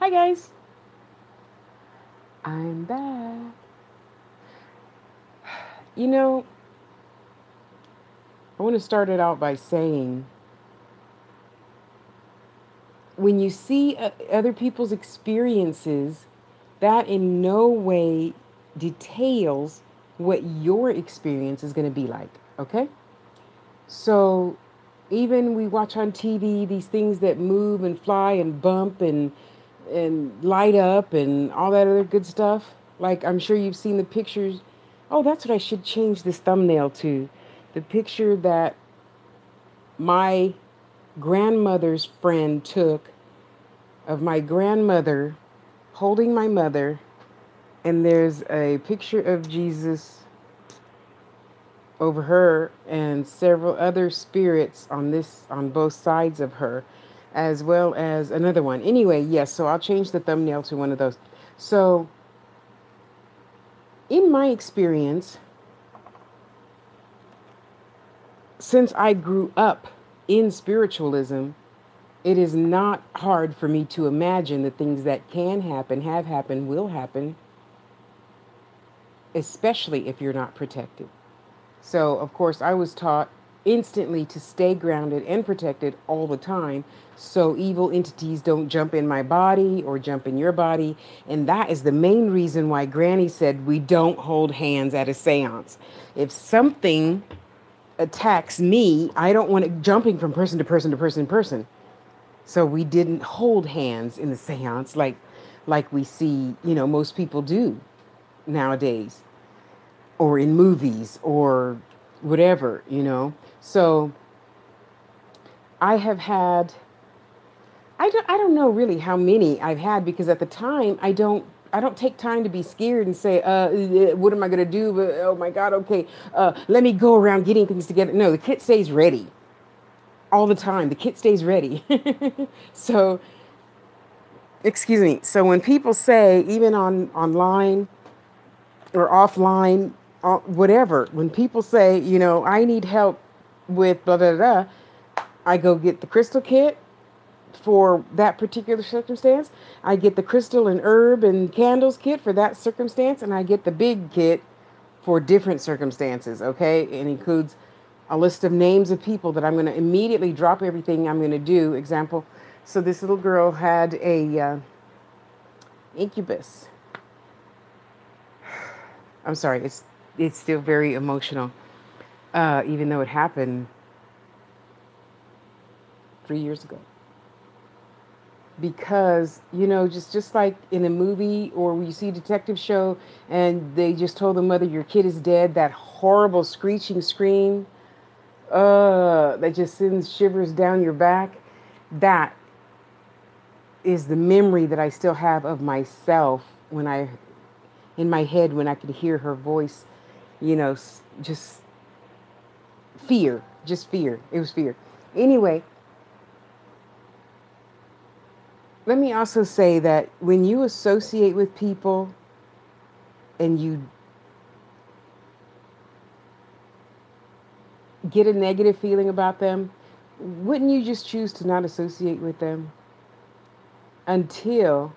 Hi guys, I'm back. You know, I want to start it out by saying when you see other people's experiences, that in no way details what your experience is going to be like, okay? So even we watch on TV these things that move and fly and bump and light up and all that other good stuff. Like I'm sure you've seen the pictures. Oh, that's what I should change this thumbnail to. The picture that my grandmother's friend took of my grandmother holding my mother, and there's a picture of Jesus over her and several other spirits on both sides of her, as well as another one. Anyway, yes, so I'll change the thumbnail to one of those. So in my experience, since I grew up in spiritualism, it is not hard for me to imagine the things that can happen, have happened, will happen, especially if you're not protected. So, of course, I was taught instantly to stay grounded and protected all the time so evil entities don't jump in my body or jump in your body. And that is the main reason why Granny said we don't hold hands at a seance. If something attacks me, I don't want it jumping from person to person to person to person. So we didn't hold hands in the seance like we see, most people do nowadays or in movies or whatever. So I have had I don't know really how many I've had because at the time I don't take time to be scared and say, what am I going to do? Oh my God, okay, let me go around getting things together. No, the kit stays ready all the time. The kit stays ready. So, excuse me. So when people say, even online or offline, whatever, when people say, I need help with blah, blah, blah, I go get the crystal kit for that particular circumstance. I get the crystal and herb and candles kit for that circumstance. And I get the big kit for different circumstances, okay? It includes a list of names of people that I'm going to immediately drop everything I'm going to do. Example, so this little girl had a incubus. I'm sorry, it's still very emotional, even though it happened 3 years ago. Because just like in a movie or when you see a detective show and they just told the mother your kid is dead, that horrible screeching scream, that just sends shivers down your back. That is the memory that I still have of myself when I in my head when I could hear her voice, just fear, just fear. It was fear. Anyway, let me also say that when you associate with people and you get a negative feeling about them, wouldn't you just choose to not associate with them until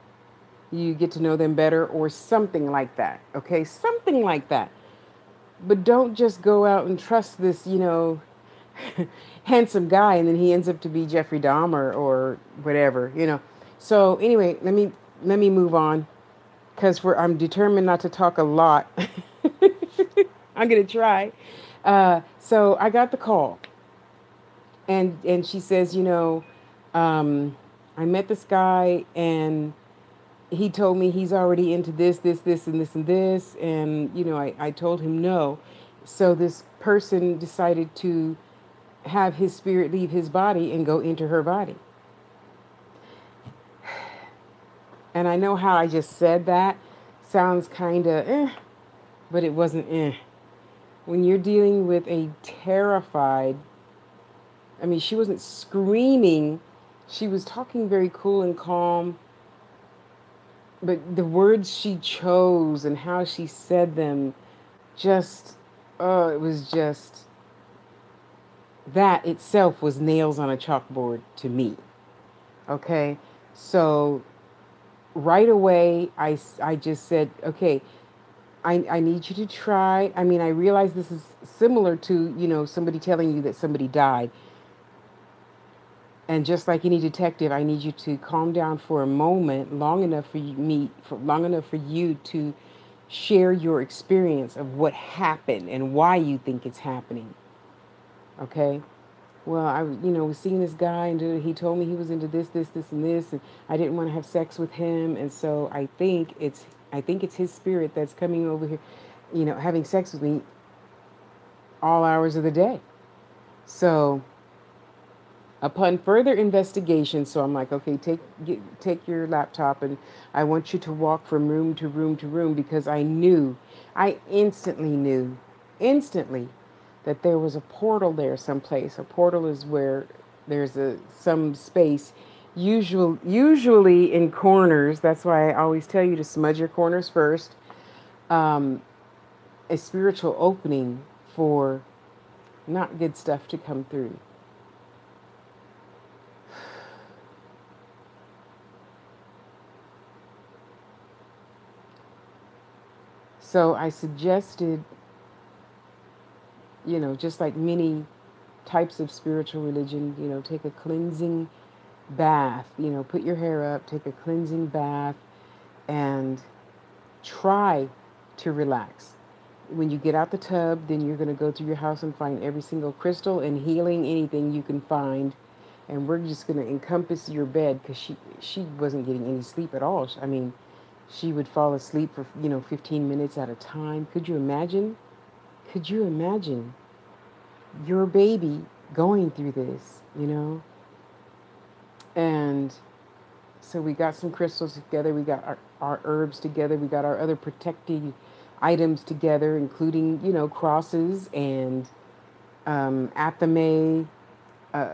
you get to know them better or something like that? Okay, something like that. But don't just go out and trust this, handsome guy and then he ends up to be Jeffrey Dahmer or whatever. So anyway, let me move on because I'm determined not to talk a lot. I'm gonna try. So I got the call, and she says, I met this guy, and he told me he's already into this, and this, and this, and I told him no. So this person decided to have his spirit leave his body and go into her body. And I know how I just said that sounds kind of but it wasn't when you're dealing with a terrified, I mean, she wasn't screaming. She was talking very cool and calm. But the words she chose and how she said them just, oh, it was just, that itself was nails on a chalkboard to me. Okay? So right away, I just said, okay, I need you to try. I mean, I realize this is similar to, somebody telling you that somebody died. And just like any detective, I need you to calm down for a moment, long enough for you to share your experience of what happened and why you think it's happening. Okay? Well, was seeing this guy, and he told me he was into this, and this, and I didn't want to have sex with him, and so I think it's his spirit that's coming over here, having sex with me all hours of the day. So upon further investigation, so I'm like, okay, take your laptop, and I want you to walk from room to room to room, because I instantly knew, instantly, that there was a portal there someplace. A portal is where there's some space, usually in corners. That's why I always tell you to smudge your corners first. Um, a spiritual opening for not good stuff to come through. So I suggested, just like many types of spiritual religion, take a cleansing bath, put your hair up, take a cleansing bath, and try to relax. When you get out the tub, then you're going to go through your house and find every single crystal and healing anything you can find. And we're just going to encompass your bed, because she wasn't getting any sleep at all. I mean, she would fall asleep for, 15 minutes at a time. Could you imagine? Could you imagine your baby going through this? And so we got some crystals together, we got our herbs together, we got our other protective items together, including, crosses and athame, uh,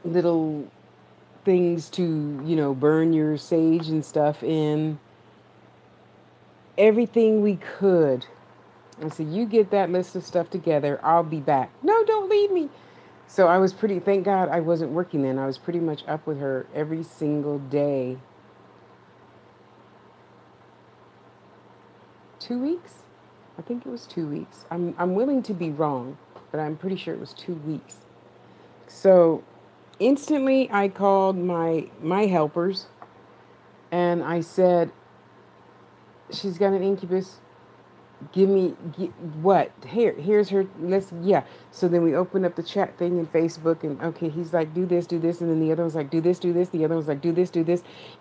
little things to, burn your sage and stuff in. Everything we could. I said, you get that list of stuff together, I'll be back. No, don't leave me. So I was thank God I wasn't working then. I was pretty much up with her every single day. 2 weeks? I think it was 2 weeks. I'm willing to be wrong, but I'm pretty sure it was 2 weeks. So instantly I called my helpers, and I said, she's got an incubus. What? Here's her. Yeah. So then we opened up the chat thing in Facebook, and okay, he's like, do this, and then the other one's like, do this. The other one's like, do this, and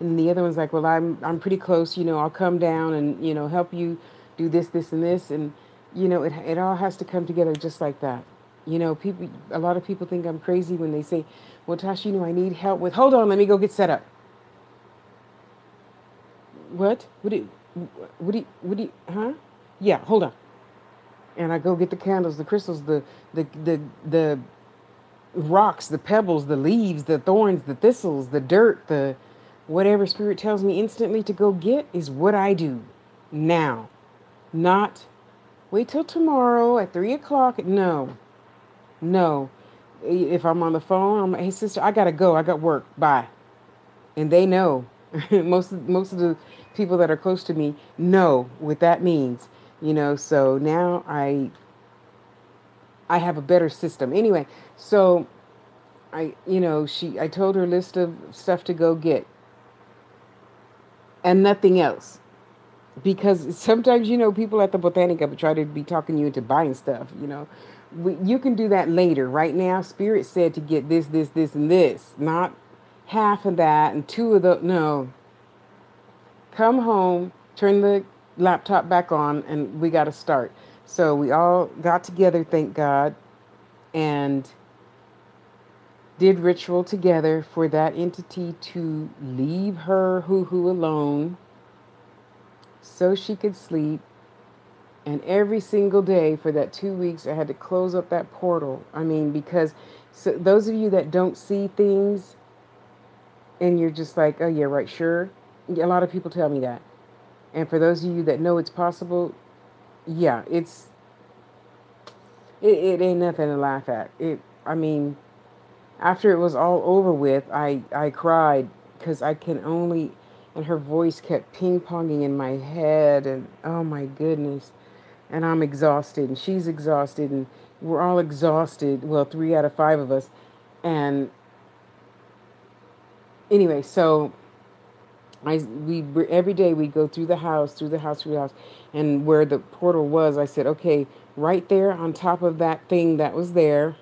then the other one's like, well, I'm pretty close. I'll come down and help you do this, and this, and it all has to come together just like that. A lot of people think I'm crazy when they say, well, Tasha, I need help with. Hold on, let me go get set up. What? Huh? Yeah, hold on. And I go get the candles, the crystals, the rocks, the pebbles, the leaves, the thorns, the thistles, the dirt, the whatever spirit tells me instantly to go get is what I do now. Not wait till tomorrow at 3 o'clock. No, no. If I'm on the phone, I'm like, hey sister, I gotta go. I got work. Bye. And they know. Most of the people that are close to me know what that means. So now I have a better system. Anyway, so I told her list of stuff to go get and nothing else. Because sometimes, people at the Botanica would try to be talking you into buying stuff. You can do that later. Right now, Spirit said to get this, and this, not half of that and two of the, no. Come home, turn the laptop back on, and we got to start. So we all got together, thank God, and did ritual together for that entity to leave her hoo-hoo alone so she could sleep. And every single day for that 2 weeks, I had to close up that portal. I mean, because so those of you that don't see things and you're just like, oh, yeah, right, sure. A lot of people tell me that. And for those of you that know it's possible, yeah, it ain't nothing to laugh at. I mean, after it was all over with, I cried because I can only, and her voice kept ping ponging in my head, and oh my goodness, and I'm exhausted, and she's exhausted, and we're all exhausted. Well, 3 out of 5 of us, and anyway, so every day we go through the house, through the house, through the house, and where the portal was, I said, okay, right there on top of that thing that was there.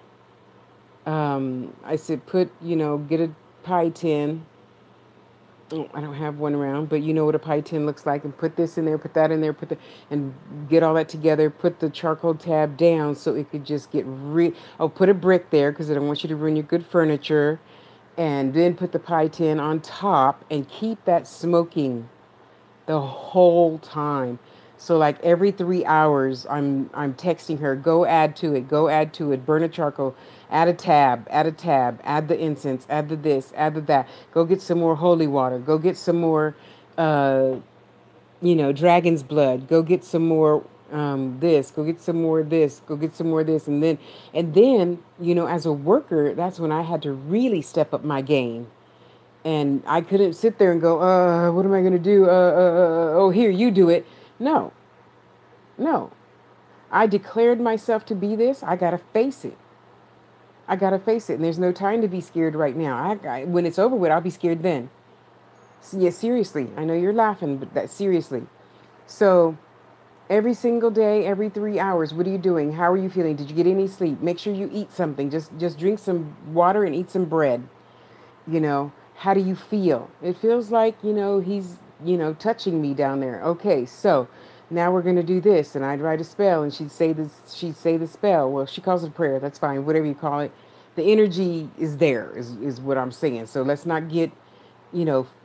I said, get a pie tin. Oh, I don't have one around, but you know what a pie tin looks like, and put this in there, put that in there, and get all that together. Put the charcoal tab down so it could just get Oh, put a brick there because I don't want you to ruin your good furniture, and then put the pie tin on top and keep that smoking the whole time. So like every 3 hours, I'm texting her, go add to it, burn a charcoal, add a tab, add the incense, add the this, add the that. Go get some more holy water. Go get some more, uh, dragon's blood. Go get some more this. Go get some more this. Go get some more this, and then as a worker, that's when I had to really step up my game, and I couldn't sit there and go, what am I going to do? Oh, here, you do it. No, no. I declared myself to be this. I got to face it. I got to face it. And there's no time to be scared right now. When it's over with, I'll be scared then. So, yeah, seriously. I know you're laughing, but that seriously. So every single day, every 3 hours, what are you doing? How are you feeling? Did you get any sleep? Make sure you eat something. Just drink some water and eat some bread. How do you feel? It feels like, he's, touching me down there. Okay, so now we're going to do this. And I'd write a spell, and she'd say the spell. Well, she calls it a prayer. That's fine. Whatever you call it. The energy is there, is what I'm saying. So let's not get,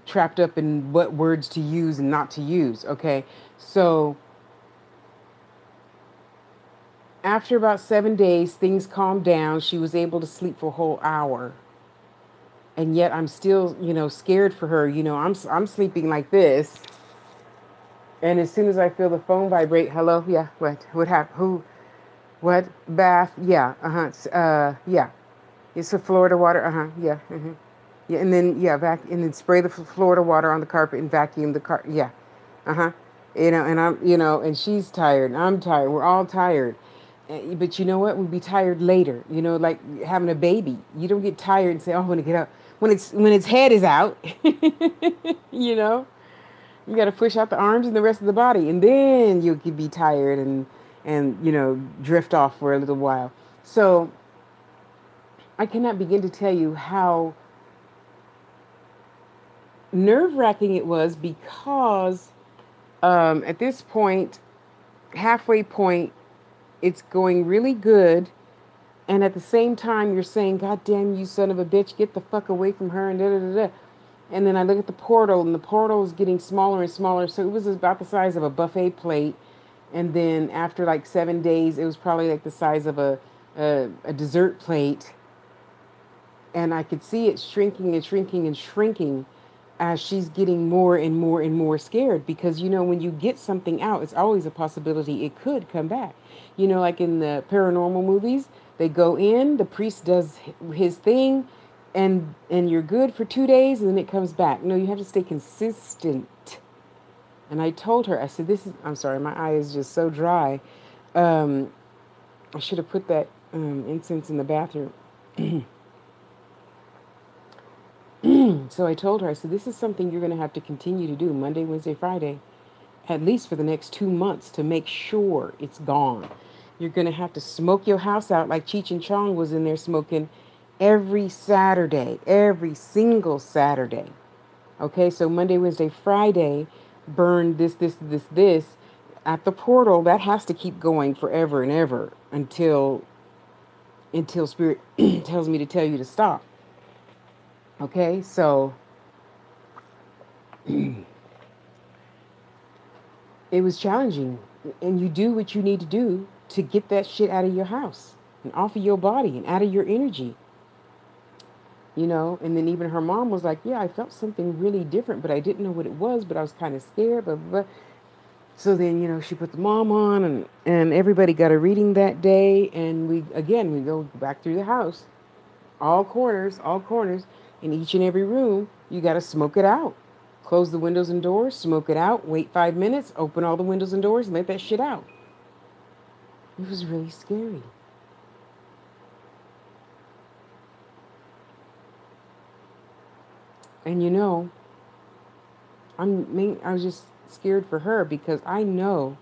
trapped up in what words to use and not to use. Okay. So after about 7 days, things calmed down. She was able to sleep for a whole hour, and yet I'm still, scared for her. I'm sleeping like this, and as soon as I feel the phone vibrate, hello, yeah, what happened? Who? What? Bath? Yeah, yeah. It's a Florida water. Yeah, yeah, and then yeah, and then spray the Florida water on the carpet and vacuum the car. Yeah, uh huh. And and she's tired, and I'm tired. We're all tired. But you know what? We'll be tired later. Like having a baby. You don't get tired and say, "Oh, I want to get up." When its head is out, you know, you got to push out the arms and the rest of the body, and then you could be tired and drift off for a little while. So I cannot begin to tell you how nerve-wracking it was, because at this point, halfway point, it's going really good. And at the same time, you're saying, God damn you, son of a bitch, get the fuck away from her, and da da da da. And then I look at the portal, and the portal is getting smaller and smaller. So it was about the size of a buffet plate. And then after like 7 days, it was probably like the size of a dessert plate. And I could see it shrinking and shrinking and shrinking as she's getting more and more and more scared, because when you get something out, it's always a possibility it could come back. Like in the paranormal movies, they go in, the priest does his thing, and you're good for 2 days, and then it comes back. No, you have to stay consistent. And I told her, I said, I'm sorry, my eye is just so dry. I should have put that incense in the bathroom. So I told her, I said, this is something you're going to have to continue to do Monday, Wednesday, Friday, at least for the next 2 months, to make sure it's gone. You're going to have to smoke your house out like Cheech and Chong was in there smoking every Saturday, every single Saturday. Okay, so Monday, Wednesday, Friday, burn this at the portal. That has to keep going forever and ever until Spirit tells me to tell you to stop. Okay, so it was challenging, and you do what you need to do to get that shit out of your house and off of your body and out of your energy. And then even her mom was like, yeah, I felt something really different, but I didn't know what it was, but I was kind of scared, blah, blah, blah. So then, she put the mom on, and everybody got a reading that day, and we go back through the house, all corners, In each and every room, you got to smoke it out. Close the windows and doors, smoke it out, wait 5 minutes, open all the windows and doors, and let that shit out. It was really scary. And I was just scared for her because I know,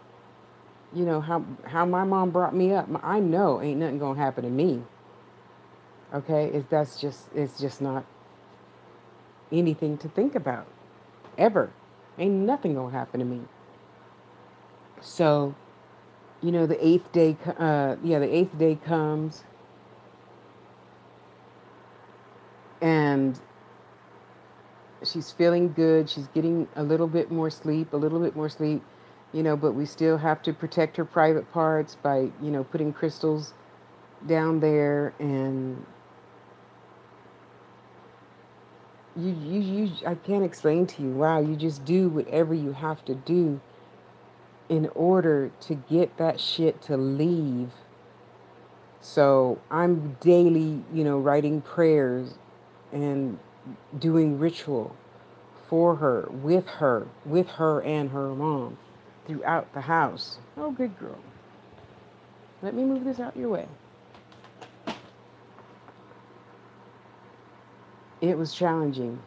how my mom brought me up. I know ain't nothing gonna happen to me. Okay, it's just not anything to think about ever. Ain't nothing gonna happen to me. So, the eighth day, the eighth day comes, and she's feeling good. She's getting a little bit more sleep, a little bit more sleep, but we still have to protect her private parts by, putting crystals down there. And I can't explain to you. Wow, you just do whatever you have to do in order to get that shit to leave. So I'm daily, writing prayers and doing ritual for her, with her and her mom throughout the house. Oh, good girl. Let me move this out your way. It was challenging.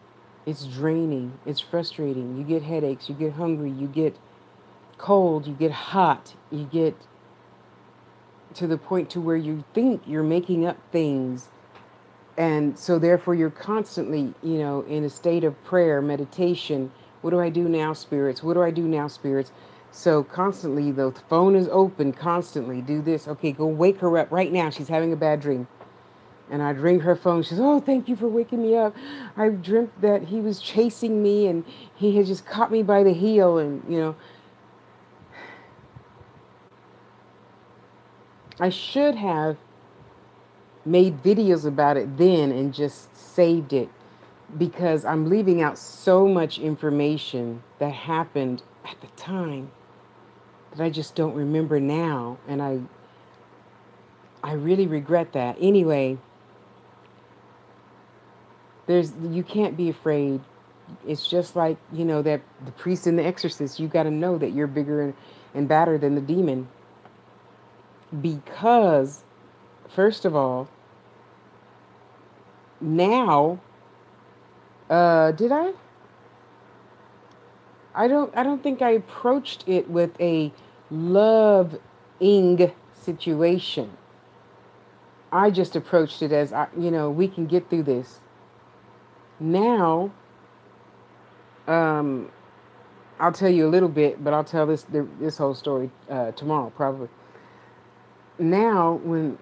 It's draining. It's frustrating. You get headaches. You get hungry. You get cold. You get hot. You get to the point to where you think you're making up things. And so therefore you're constantly, in a state of prayer, meditation. What do I do now, spirits? What do I do now, spirits? So constantly the phone is open, constantly do this. Okay, go wake her up right now. She's having a bad dream. And I'd ring her phone. She says, "Oh, thank you for waking me up. I dreamt that he was chasing me and he had just caught me by the heel." And, I should have made videos about it then and just saved it because I'm leaving out so much information that happened at the time that I just don't remember now. And I really regret that. Anyway, you can't be afraid. It's just like, that the priest and the exorcist, you got to know that you're bigger and badder than the demon. Because, first of all, now, did I? I don't think I approached it with a loving situation. I just approached it as, we can get through this. Now, um, I'll tell you a little bit, but I'll tell this whole story tomorrow probably. Now, when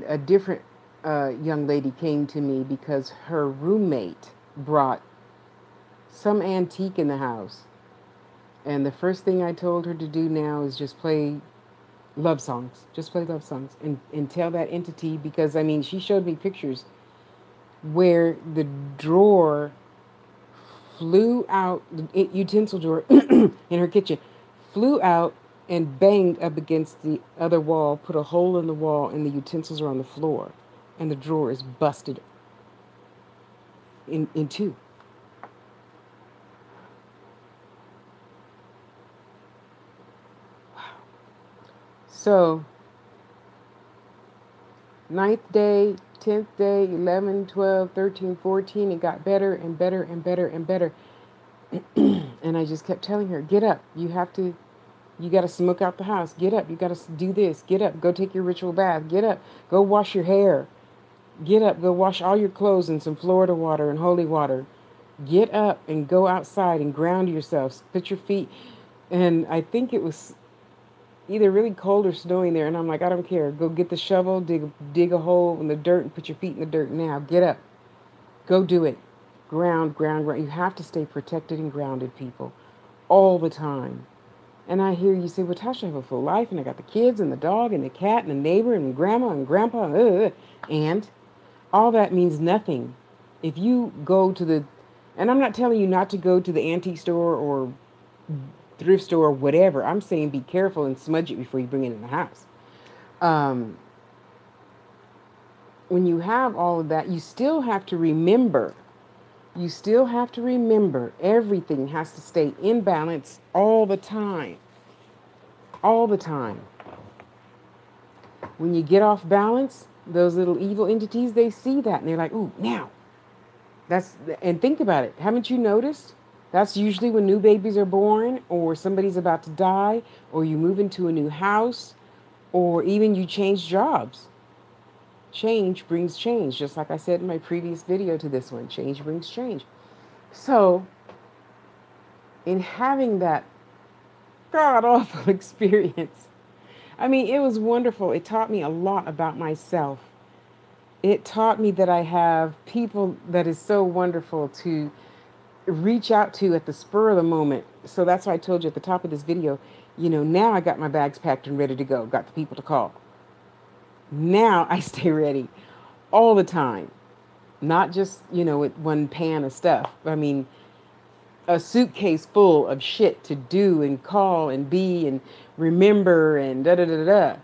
a different young lady came to me because her roommate brought some antique in the house, and the first thing I told her to do now is just play love songs. Just play love songs and tell that entity, because I mean, she showed me pictures where the drawer flew out, the utensil drawer in her kitchen flew out and banged up against the other wall, put a hole in the wall, and the utensils are on the floor, and the drawer is busted in two. So, ninth day, 10th day, 11, 12, 13, 14, it got better and better and better and better. And I just kept telling her, get up. You got to smoke out the house. Get up. You got to do this. Get up. Go take your ritual bath. Get up. Go wash your hair. Get up. Go wash all your clothes in some Florida water and holy water. Get up and go outside and ground yourself. Put your feet. And I think it was either really cold or snowing there. And I'm like, I don't care. Go get the shovel, dig a hole in the dirt and put your feet in the dirt now. Get up. Go do it. Ground, ground, ground. You have to stay protected and grounded, people, all the time. And I hear you say, well, Tasha, I have a full life, and I got the kids and the dog and the cat and the neighbor and grandma and grandpa, and all that means nothing. If you go to and I'm not telling you not to go to the antique store or thrift store or whatever. I'm saying be careful and smudge it before you bring it in the house. Um, when you have all of that, you still have to remember You still have to remember everything has to stay in balance all the time. All the time. When you get off balance, those little evil entities, they see that and they're like, ooh, now. That's and think about it. Haven't you noticed? That's usually when new babies are born or somebody's about to die or you move into a new house or even you change jobs. Change brings change, just like I said in my previous video to this one. Change brings change. So, in having that god awful experience, I mean, it was wonderful. It taught me a lot about myself. It taught me that I have people that is so wonderful to reach out to at the spur of the moment. So that's why I told you at the top of this video, now I got my bags packed and ready to go. Got the people to call. Now I stay ready all the time. Not just, with one pan of stuff. I mean, a suitcase full of shit to do and call and be and remember and da da da da.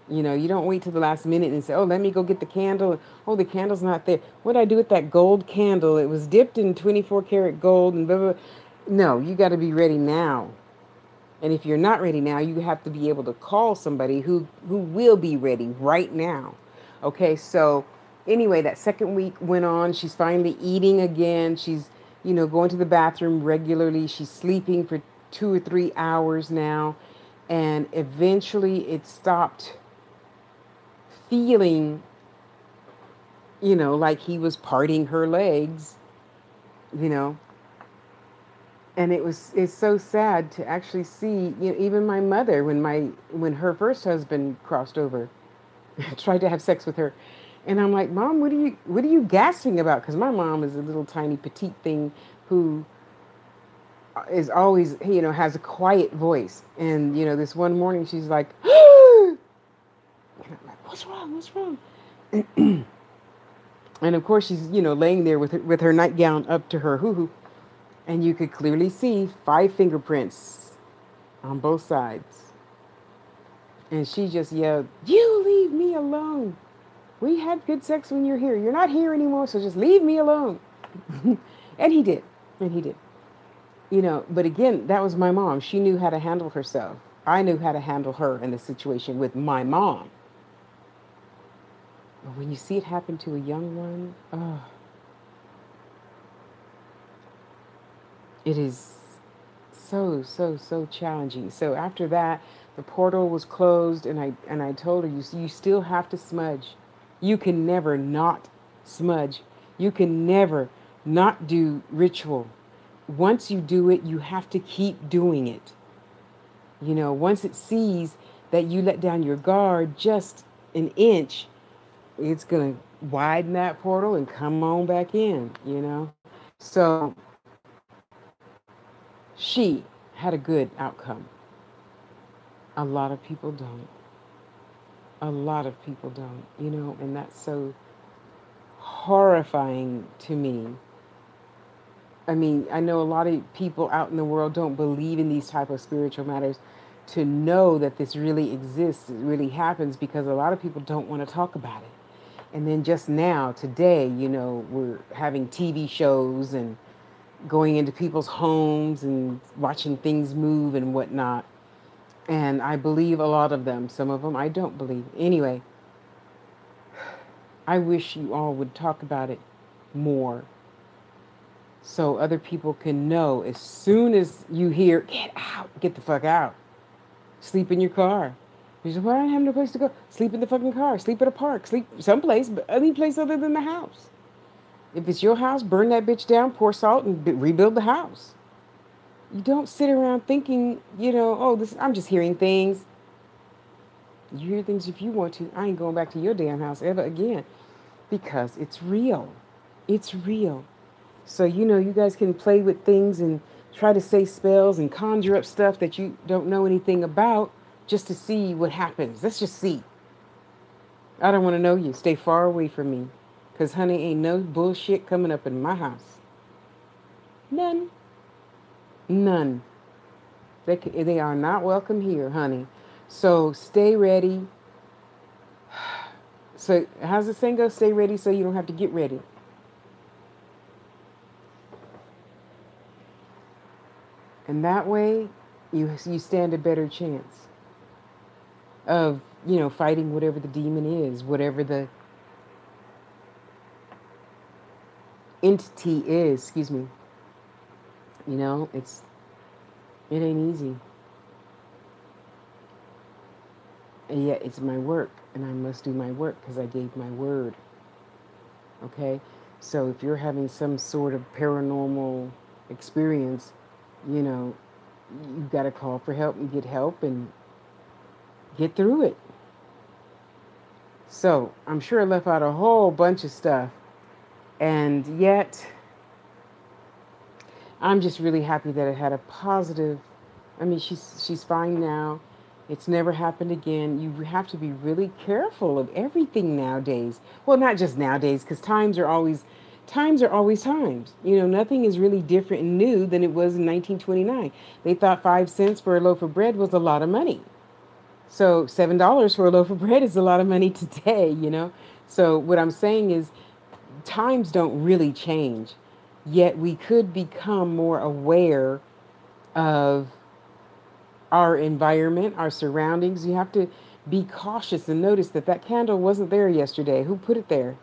You don't wait till the last minute and say, oh, let me go get the candle. Oh, the candle's not there. What did I do with that gold candle? It was dipped in 24 karat gold and blah, blah, blah. No, you got to be ready now. And if you're not ready now, you have to be able to call somebody who will be ready right now. Okay, so anyway, that second week went on. She's finally eating again. She's, going to the bathroom regularly. She's sleeping for 2 or 3 hours now. And eventually it stopped feeling, like he was parting her legs, you know. And it's so sad to actually see, even my mother when her first husband crossed over, tried to have sex with her. And I'm like, Mom, what are you gasping about? Because my mom is a little tiny petite thing who is always, has a quiet voice. And, this one morning she's like, and I'm like, what's wrong? What's wrong? And of course she's, laying there with her nightgown up to her hoo-hoo. And you could clearly see 5 fingerprints on both sides. And she just yelled, you leave me alone. We had good sex when you're here. You're not here anymore, so just leave me alone. And he did. And he did. But again, that was my mom. She knew how to handle herself. I knew how to handle her in the situation with my mom. But when you see it happen to a young one, oh, it is so, so, so challenging. So after that, the portal was closed, and I told her, you still have to smudge. You can never not smudge. You can never not do ritual. Once you do it, you have to keep doing it. Once it sees that you let down your guard just an inch, it's going to widen that portal and come on back in. So she had a good outcome. A lot of people don't. A lot of people don't, and that's so horrifying to me. I mean, I know a lot of people out in the world don't believe in these type of spiritual matters. To know that this really exists, it really happens, because a lot of people don't want to talk about it. And then just now, today, we're having TV shows and going into people's homes and watching things move and whatnot. And I believe a lot of them. Some of them I don't believe. Anyway, I wish you all would talk about it more so other people can know as soon as you hear, get out, get the fuck out. Sleep in your car. You say, well, I don't have no place to go. Sleep in the fucking car. Sleep at a park. Sleep someplace, but any place other than the house. If it's your house, burn that bitch down, pour salt, and rebuild the house. You don't sit around thinking, oh, I'm just hearing things. You hear things if you want to. I ain't going back to your damn house ever again. Because it's real. It's real. So, you guys can play with things and try to say spells and conjure up stuff that you don't know anything about just to see what happens. Let's just see. I don't want to know you. Stay far away from me. Because, honey, ain't no bullshit coming up in my house. None. None. They are not welcome here, honey. So stay ready. So how's the saying go? Stay ready so you don't have to get ready. And that way, you stand a better chance of, fighting whatever the demon is, whatever the entity is, excuse me. It ain't easy. And yet it's my work, and I must do my work because I gave my word. Okay? So if you're having some sort of paranormal experience, you know, you've got to call for help and get help and get through it. So I'm sure I left out a whole bunch of stuff. And yet, I'm just really happy that it had a positive. I mean, she's fine now. It's never happened again. You have to be really careful of everything nowadays. Well, not just nowadays, because times are always times. Nothing is really different and new than it was in 1929. They thought 5 cents for a loaf of bread was a lot of money. So $7 for a loaf of bread is a lot of money today. So what I'm saying is times don't really change, yet we could become more aware of our environment, our surroundings. You have to be cautious and notice that that candle wasn't there yesterday. Who put it there?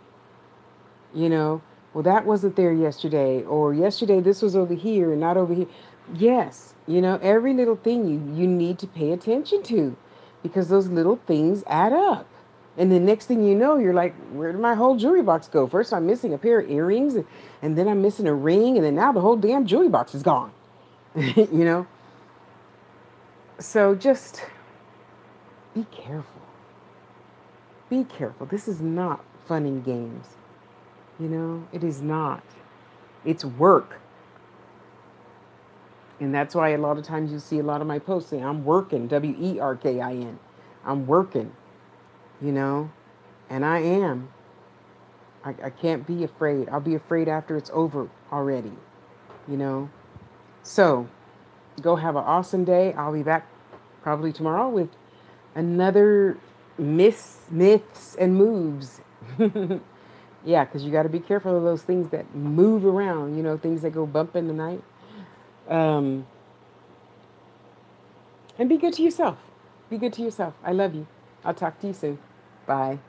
You know, well, that wasn't there yesterday, or yesterday this was over here and not over here. Yes, every little thing you need to pay attention to because those little things add up. And the next thing you know, you're like, where did my whole jewelry box go? First, I'm missing a pair of earrings, and then I'm missing a ring, and then now the whole damn jewelry box is gone. you know? So just be careful. Be careful. This is not fun and games. It is not. It's work. And that's why a lot of times you see a lot of my posts saying, I'm working, WERKIN. I'm working, you know, and I am. I can't be afraid. I'll be afraid after it's over already, you know. So go have an awesome day. I'll be back probably tomorrow with another myths, and moves. Yeah, because you got to be careful of those things that move around, things that go bump in the night. Um, and be good to yourself. Be good to yourself. I love you. I'll talk to you soon. Bye.